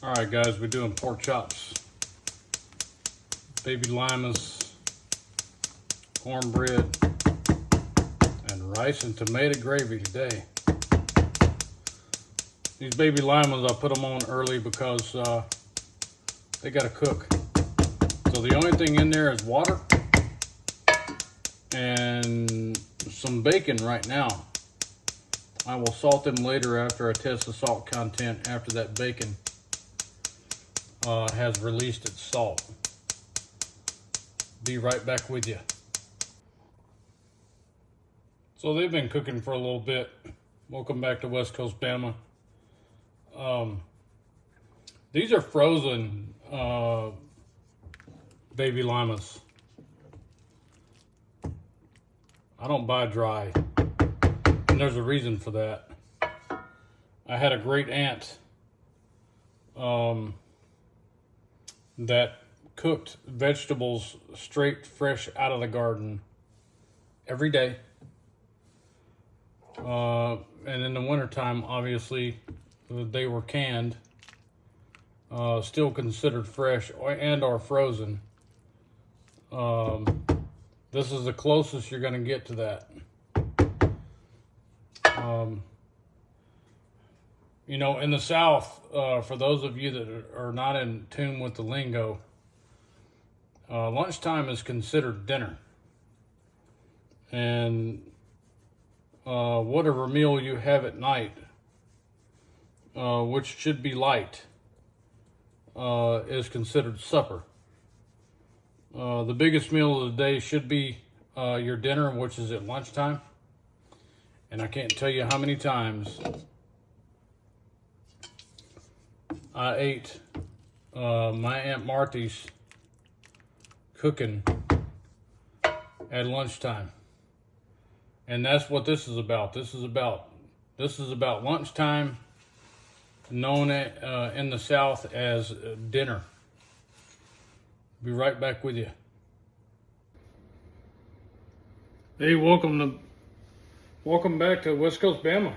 All right, guys, we're doing pork chops, baby limas, cornbread, and rice and tomato gravy today. These baby limas, I put them on early because they got to cook. So the only thing in there is water and some bacon right now. I will salt them later after I test the salt content after that bacon has released its salt. Be right back with you. So they've been cooking for a little bit. Welcome back to West Coast Bama. These are frozen baby limas. I don't buy dry, and there's a reason for that. I had a great aunt that cooked vegetables straight fresh out of the garden every day. And in the wintertime, obviously, they were canned, still considered fresh and or frozen. This is the closest you're going to get to that. You know, in the South, for those of you that are not in tune with the lingo, lunchtime is considered dinner. And whatever meal you have at night, which should be light, is considered supper. The biggest meal of the day should be your dinner, which is at lunchtime. And I can't tell you how many times I ate my Aunt Marthy's cooking at lunchtime. And that's what this is about. This is about lunchtime, known in the South as dinner. Be right back with you. Hey, welcome back to West Coast Bama.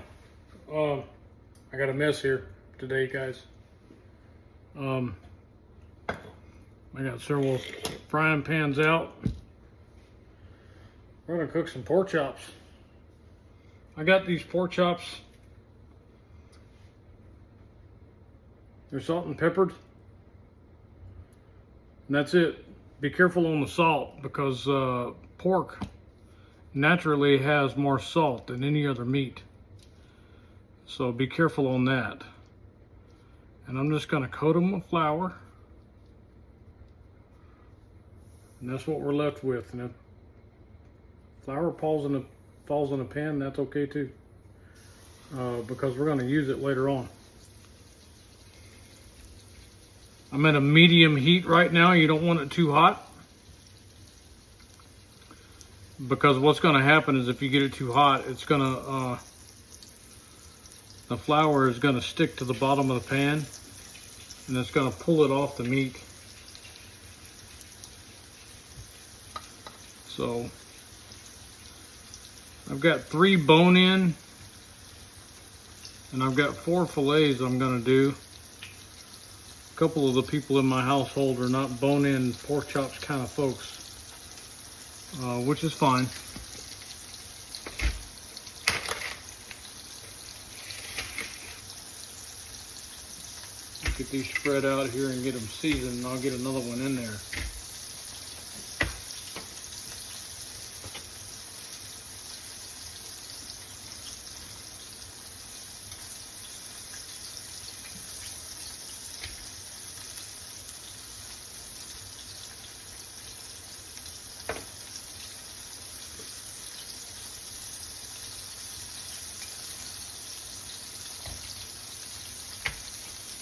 I got a mess here today, guys. I got several frying pans out. We're gonna cook some pork chops. I got these pork chops. They're salt and peppered. And that's it. Be careful on the salt because pork naturally has more salt than any other meat. So be careful on that. And I'm just gonna coat them with flour. And that's what we're left with. And if flour falls in a pan, that's okay too. Because we're gonna use it later on. I'm at a medium heat right now. You don't want it too hot. Because what's gonna happen is if you get it too hot, it's gonna, the flour is gonna stick to the bottom of the pan and it's gonna pull it off the meat. So, I've got 3 bone-in and I've got 4 fillets I'm gonna do. A couple of the people in my household are not bone-in pork chops kind of folks, which is fine. Get these spread out here and get them seasoned, and I'll get another one in there.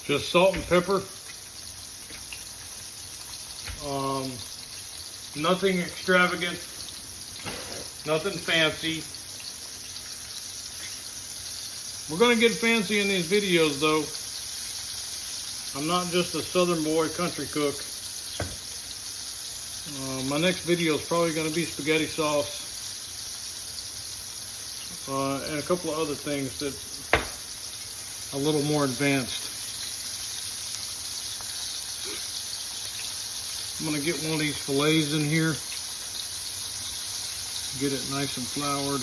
Just salt and pepper. Nothing extravagant, nothing fancy. We're gonna get fancy in these videos though. I'm not just a southern boy country cook. My next video is probably gonna be spaghetti sauce. And a couple of other things that a little more advanced. I'm gonna get one of these fillets in here. Get it nice and floured.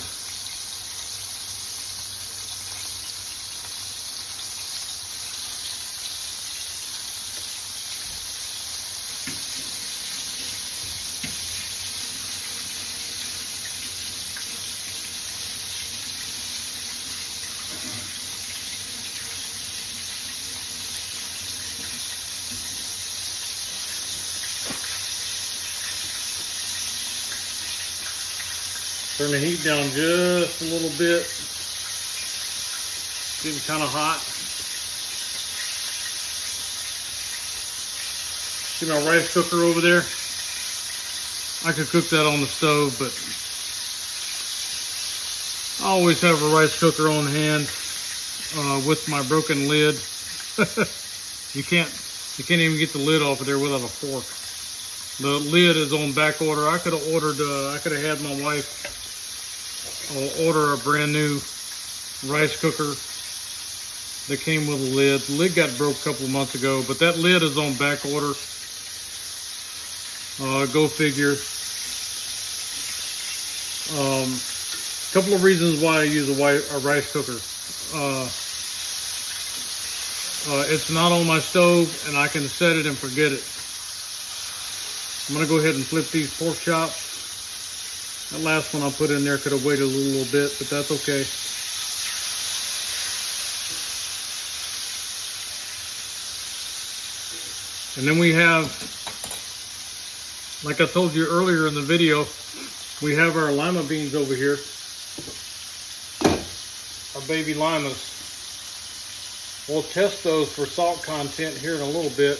Turn the heat down just a little bit. Getting kind of hot. See my rice cooker over there? I could cook that on the stove, but I always have a rice cooker on hand with my broken lid. You can't even get the lid off of there without a fork. The lid is on back order. I could have had my wife order a brand new rice cooker that came with a lid. The lid got broke a couple of months ago, but that lid is on back order. Go figure. Couple of reasons why I use a rice cooker. It's not on my stove, and I can set it and forget it. I'm gonna go ahead and flip these pork chops. That last one I put in there could have waited a little bit, but that's okay. And then we have, like I told you earlier in the video, we have our lima beans over here. Our baby limas. We'll test those for salt content here in a little bit.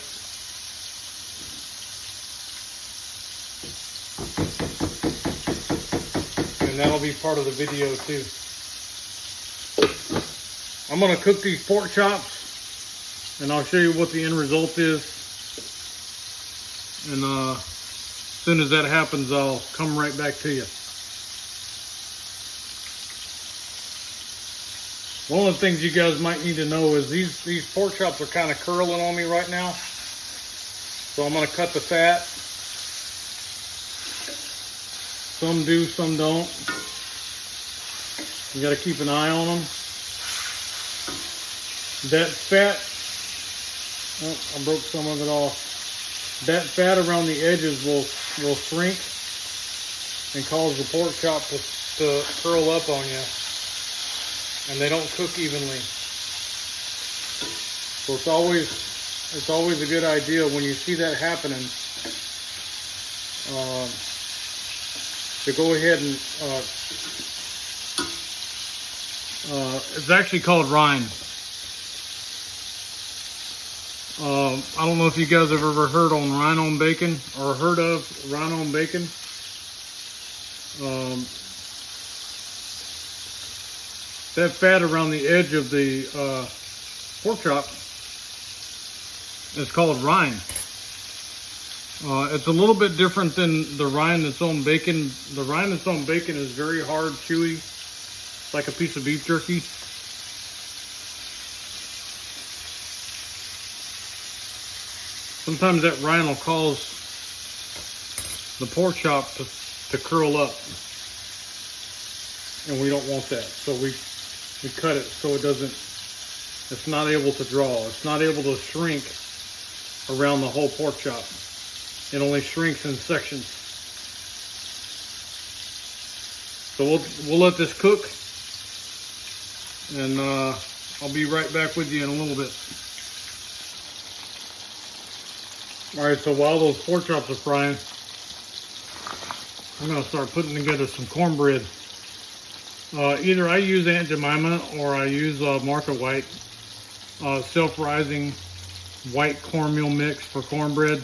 And that'll be part of the video too. I'm gonna cook these pork chops and I'll show you what the end result is. And as soon as that happens, I'll come right back to you. One of the things you guys might need to know is these pork chops are kind of curling on me right now. So I'm gonna cut the fat. Some do, some don't. You gotta keep an eye on them. That fat, oh, I broke some of it off. That fat around the edges will shrink and cause the pork chop to curl up on you. And they don't cook evenly. So it's always a good idea when you see that happening to go ahead and it's actually called rind. I don't know if you guys have ever heard on rhino bacon or heard of rhino bacon. That fat around the edge of the pork chop is called rind. It's a little bit different than the rind that's on bacon. The rind that's on bacon is very hard, chewy, like a piece of beef jerky. Sometimes that rind will cause the pork chop to curl up, and we don't want that. So we cut it so it's not able to draw. It's not able to shrink around the whole pork chop. It only shrinks in sections. So we'll let this cook, and I'll be right back with you in a little bit. All right, so while those pork chops are frying, I'm gonna start putting together some cornbread. Either I use Aunt Jemima or I use Martha White self-rising white cornmeal mix for cornbread.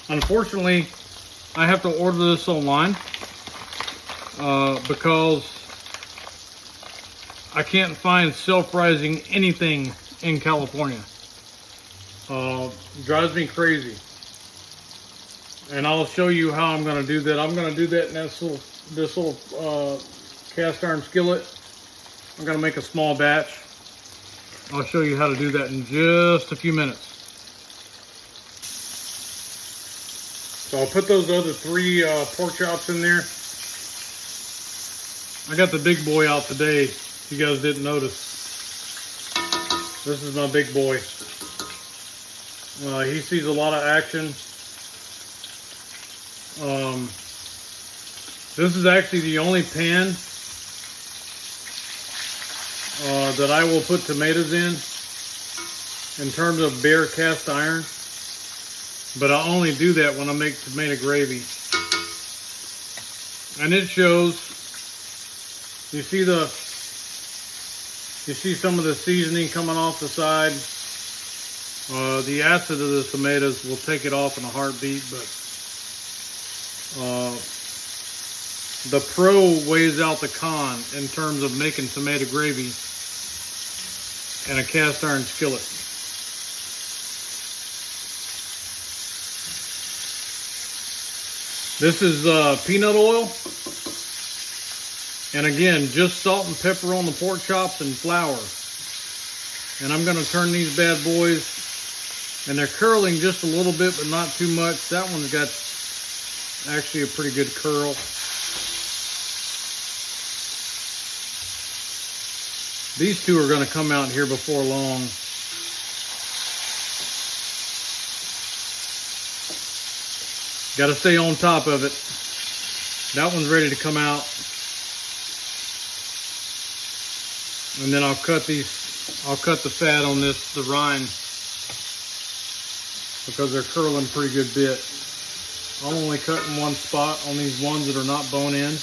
Unfortunately, I have to order this online because I can't find self-rising anything in California. Drives me crazy. And I'll show you how I'm going to do that. I'm going to do that in this little cast iron skillet. I'm going to make a small batch. I'll show you how to do that in just a few minutes. So I'll put those other 3 pork chops in there. I got the big boy out today, if you guys didn't notice. This is my big boy. He sees a lot of action. This is actually the only pan that I will put tomatoes in terms of bare cast iron. But I only do that when I make tomato gravy. And it shows. You see some of the seasoning coming off the side. The acid of the tomatoes will take it off in a heartbeat, but the pro weighs out the con in terms of making tomato gravy in a cast iron skillet. This is peanut oil. And again, just salt and pepper on the pork chops and flour. And I'm going to turn these bad boys, and they're curling just a little bit, but not too much. That one's got actually a pretty good curl. These 2 are going to come out here before long. Got to stay on top of it. That one's ready to come out. And then I'll cut the fat on this, the rind, because they're curling a pretty good bit. I'm only cutting one spot on these ones that are not bone in.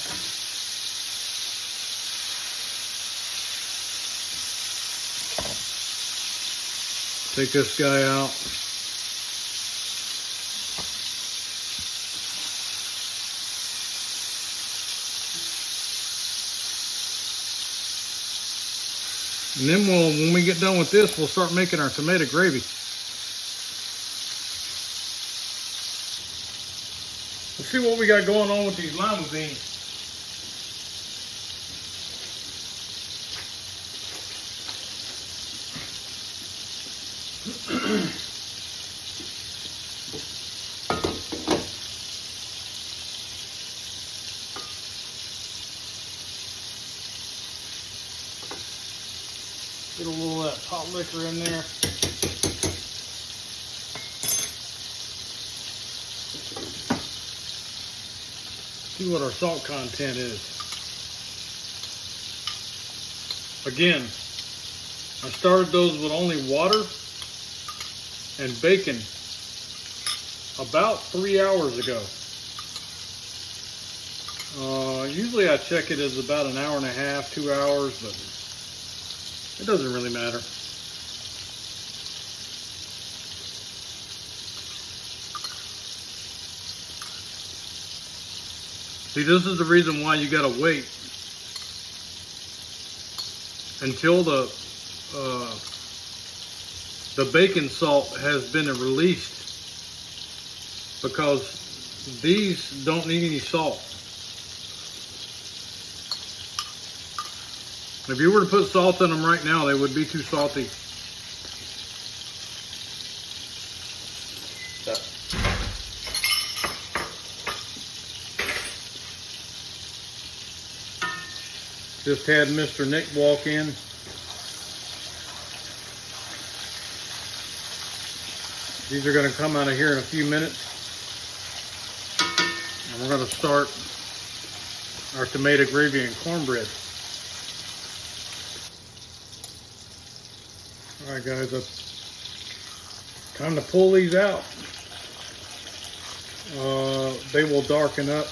Take this guy out. And then when we get done with this, we'll start making our tomato gravy. Let's see what we got going on with these lima beans. Get a little of that pot liquor in there. See what our salt content is. Again, I started those with only water and bacon about 3 hours ago. Usually I check it as about an hour and a half, 2 hours, but it doesn't really matter. See, this is the reason why you gotta wait until the bacon salt has been released, because these don't need any salt. If you were to put salt in them right now, they would be too salty. Just had Mr. Nick walk in. These are going to come out of here in a few minutes. And we're going to start our tomato gravy and cornbread. All right, guys, it's time to pull these out. They will darken up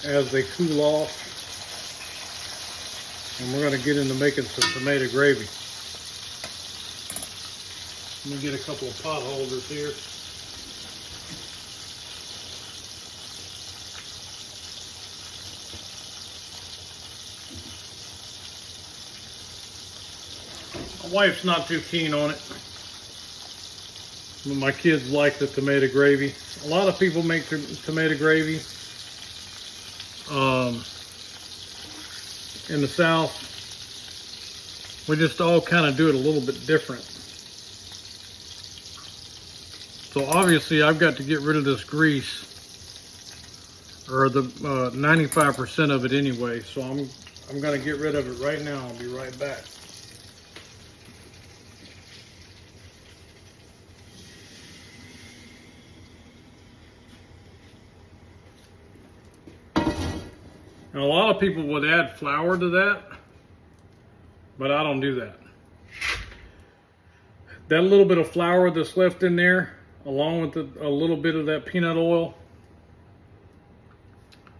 as they cool off. And we're going to get into making some tomato gravy. Let me get a couple of pot holders here. My wife's not too keen on it, but my kids like the tomato gravy. A lot of people make tomato gravy in the South. We just all kind of do it a little bit different. So obviously I've got to get rid of this grease, or the 95% of it anyway. So I'm gonna get rid of it right now. I'll be right back. And a lot of people would add flour to that, but I don't do that. That little bit of flour that's left in there, along with a little bit of that peanut oil,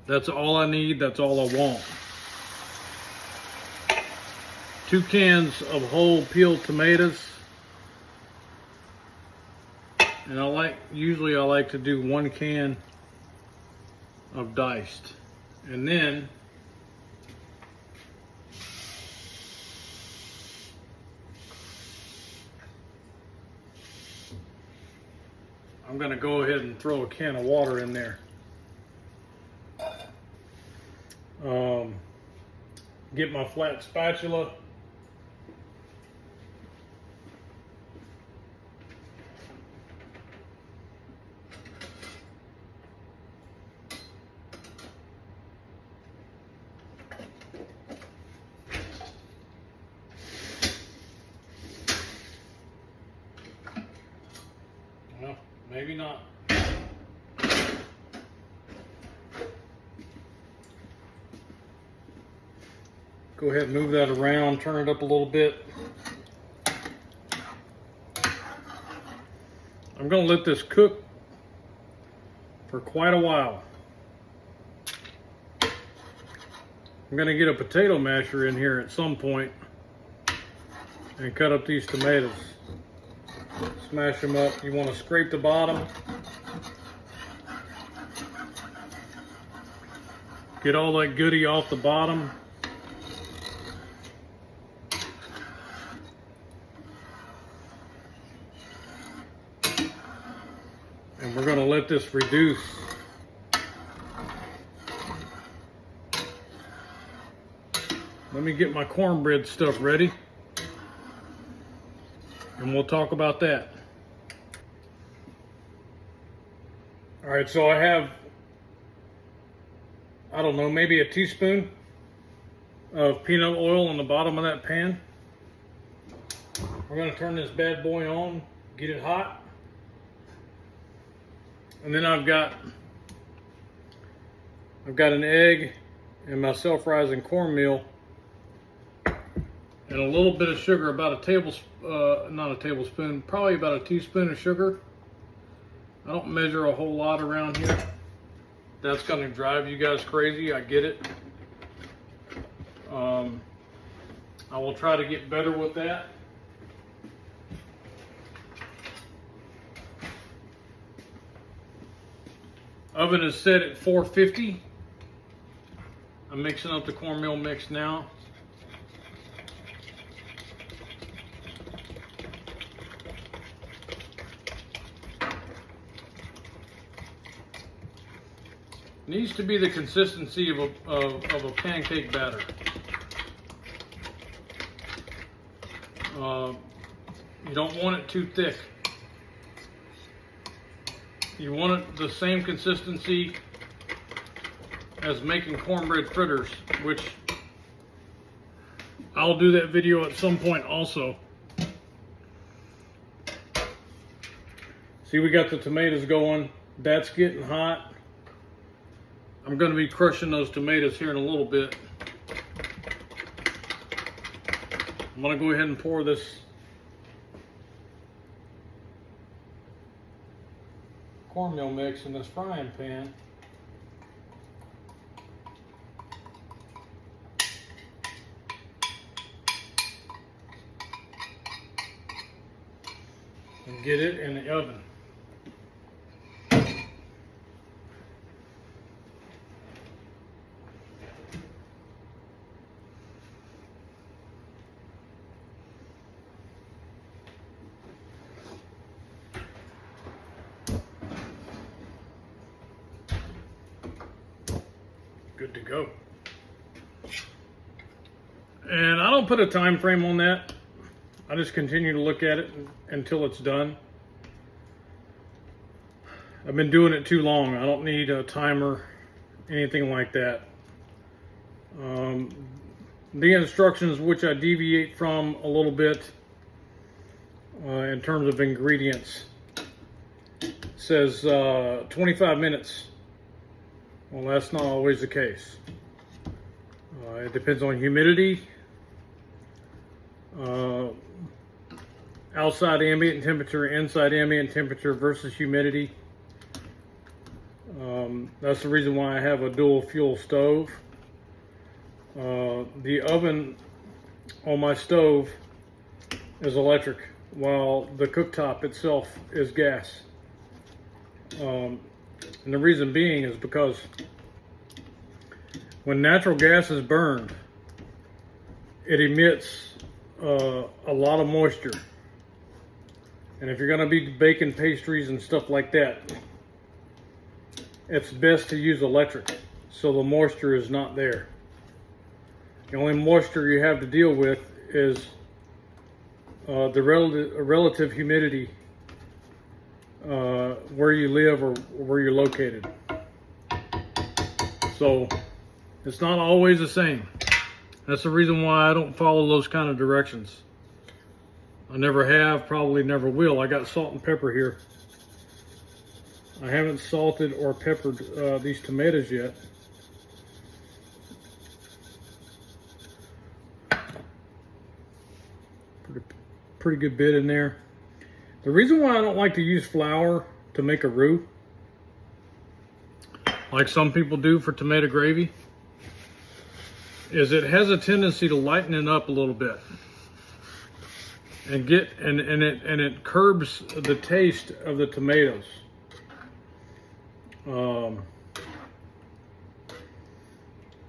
that's all I need, that's all I want. 2 cans of whole peeled tomatoes. And usually I like to do 1 can of diced. And then I'm gonna go ahead and throw a can of water in there. Get my flat spatula. Well, maybe not. Go ahead and move that around, turn it up a little bit. I'm going to let this cook for quite a while. I'm going to get a potato masher in here at some point and cut up these tomatoes. Smash them up. You want to scrape the bottom. Get all that goodie off the bottom. And we're going to let this reduce. Let me get my cornbread stuff ready, and we'll talk about that. All right, so I have, I don't know, maybe a teaspoon of peanut oil on the bottom of that pan. We're going to turn this bad boy on, get it hot. And then I've got an egg and my self-rising cornmeal and a little bit of sugar, about a tablespoon, not a tablespoon, probably about a teaspoon of sugar. I don't measure a whole lot around here. That's going to drive you guys crazy, I get it. I will try to get better with that. Oven is set at 450. I'm mixing up the cornmeal mix now. Needs to be the consistency of a pancake batter. You don't want it too thick. You want it the same consistency as making cornbread fritters, which I'll do that video at some point also. See, we got the tomatoes going. That's getting hot. I'm going to be crushing those tomatoes here in a little bit. I'm going to go ahead and pour this cornmeal mix in this frying pan. And get it in the oven. Good to go. And I don't put a time frame on that. I just continue to look at it until it's done. I've been doing it too long. I don't need a timer, anything like that. The instructions, which I deviate from a little bit in terms of ingredients, says 25 minutes. Well, that's not always the case. It depends on humidity, outside ambient temperature, inside ambient temperature versus humidity. That's the reason why I have a dual fuel stove. The oven on my stove is electric, while the cooktop itself is gas. And the reason being is because when natural gas is burned, it emits a lot of moisture. And if you're going to be baking pastries and stuff like that, it's best to use electric, so the moisture is not there. The only moisture you have to deal with is the relative humidity where you live or where you're located. So it's not always the same. That's the reason why I don't follow those kind of directions. I never have, probably never will. I got salt and pepper here. I haven't salted or peppered these tomatoes yet. Pretty good bit in there. The reason why I don't like to use flour to make a roux, like some people do for tomato gravy, is it has a tendency to lighten it up a little bit and it curbs the taste of the tomatoes.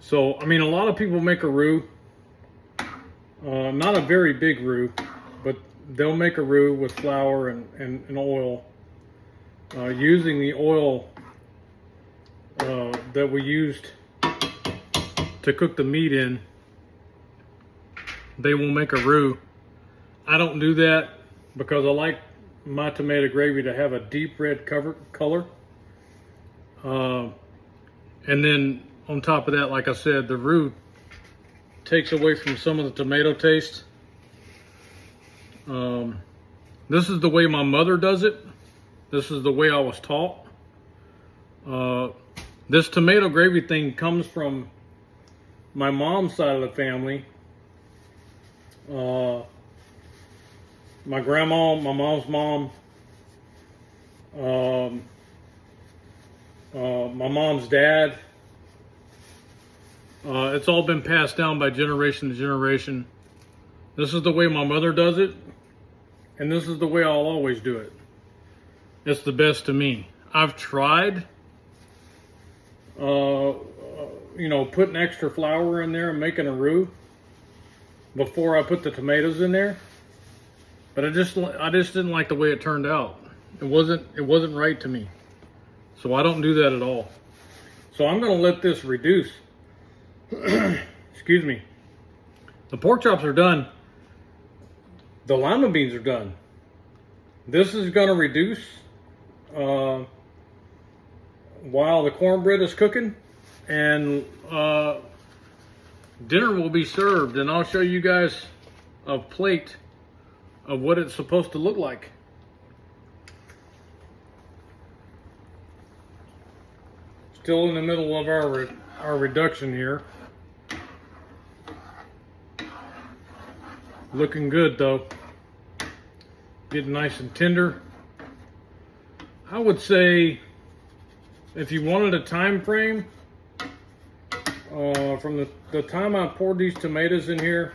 So I mean, a lot of people make a roux, not a very big roux, but they'll make a roux with flour and oil, using the oil that we used to cook the meat in. They will make a roux. I don't do that because I like my tomato gravy to have a deep red color. And then on top of that, like I said, the roux takes away from some of the tomato taste. This is the way my mother does it. This is the way I was taught. This tomato gravy thing comes from my mom's side of the family. My grandma, my mom's mom, my mom's dad. It's all been passed down by generation to generation. This is the way my mother does it, and this is the way I'll always do it. It's the best to me. I've tried, putting extra flour in there and making a roux before I put the tomatoes in there, but I just didn't like the way it turned out. It wasn't right to me, so I don't do that at all. So I'm going to let this reduce. Excuse me. The pork chops are done. The lima beans are done. This is going to reduce while the cornbread is cooking, and dinner will be served, and I'll show you guys a plate of what it's supposed to look like. Still in the middle of our reduction here. Looking good though. Getting nice and tender. I would say if you wanted a time frame, from the time I poured these tomatoes in here,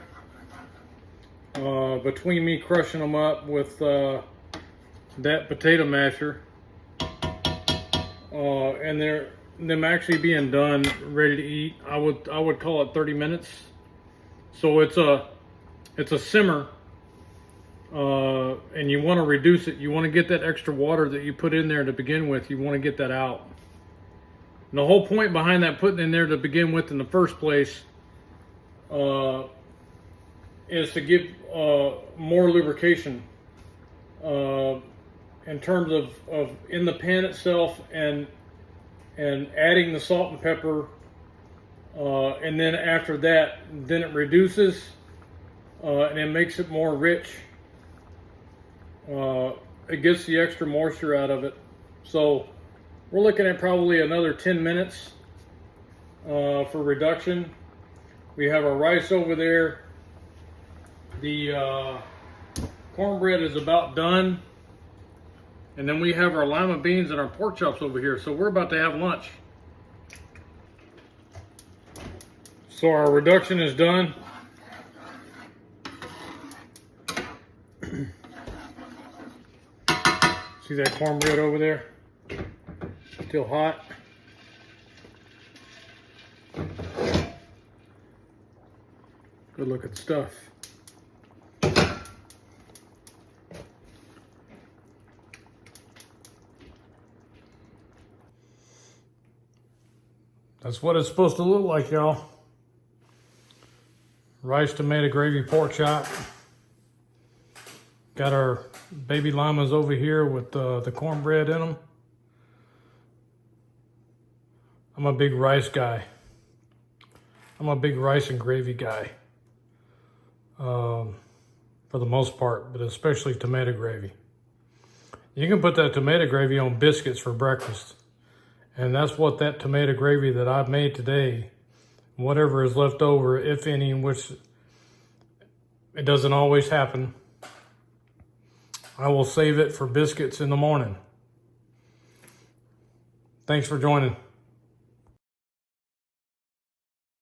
between me crushing them up with that potato masher, and them actually being done, ready to eat, I would call it 30 minutes. So it's a simmer, and you want to reduce it. You want to get that extra water that you put in there to begin with. You want to get that out. And the whole point behind that putting in there to begin with in the first place is to give more lubrication in terms of in the pan itself, and adding the salt and pepper, and then after that, then it reduces and it makes it more rich. It gets the extra moisture out of it. So we're looking at probably another 10 minutes for reduction. We have our rice over there. The cornbread is about done. And then we have our lima beans and our pork chops over here. So we're about to have lunch. So our reduction is done. See that cornbread over there? Still hot. Good looking stuff. That's what it's supposed to look like, y'all. Rice, tomato, gravy, pork chop. Got our baby limas over here with the cornbread in them. I'm a big rice guy. I'm a big rice and gravy guy. For the most part, but especially tomato gravy. You can put that tomato gravy on biscuits for breakfast. And that's what that tomato gravy that I've made today, whatever is left over, if any, which it doesn't always happen, I will save it for biscuits in the morning. Thanks for joining.